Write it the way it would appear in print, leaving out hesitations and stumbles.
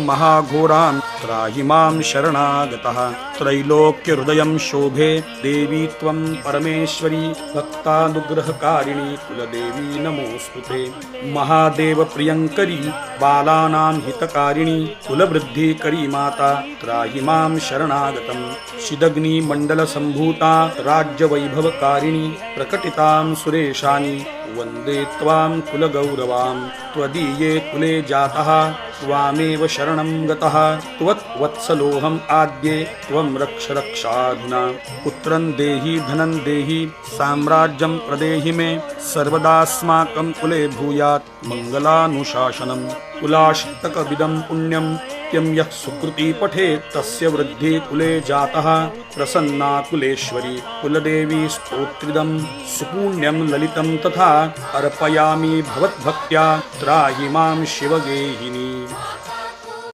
महाघोरान् त्राहि मां शरणागतः त्रैलोक्यहृदयं शोभे देवी त्वं परमेश्वरी भक्तानुग्रहकारिणी कुलदेवी नमोऽस्तु ते महादेव प्रियंकरी बालानां हितकारिणी कुलवृद्धिकरी माता त्राहि मां शरणागतम् शिदग्निमण्डलसम्भूता राज्यवैभवकारिणी प्रकटितां सुरेशानि वन्दे त्वां कुलगौरवां त्वदीये कुले जातः त्वामेव शरणं गतः त्वत्वत्सलोऽहम् आद्ये त्वं रक्ष रक्षाधुना पुत्रं देहि धनं देहि साम्राज्यं प्रदेहि मे सर्वदास्माकं कुले भूयात् मङ्गलानुशासनं कुलाष्टकविदं पुण्यं यः सुकृती पठेत् तस्य वृद्धि कुले जातः प्रसन्ना कुलेश्वरी कुलदेवी स्तोत्रिदं सुपुण्यं ललितं तथा अर्पयामि भवद्भक्त्या त्राहि मां शिवगेहिनी।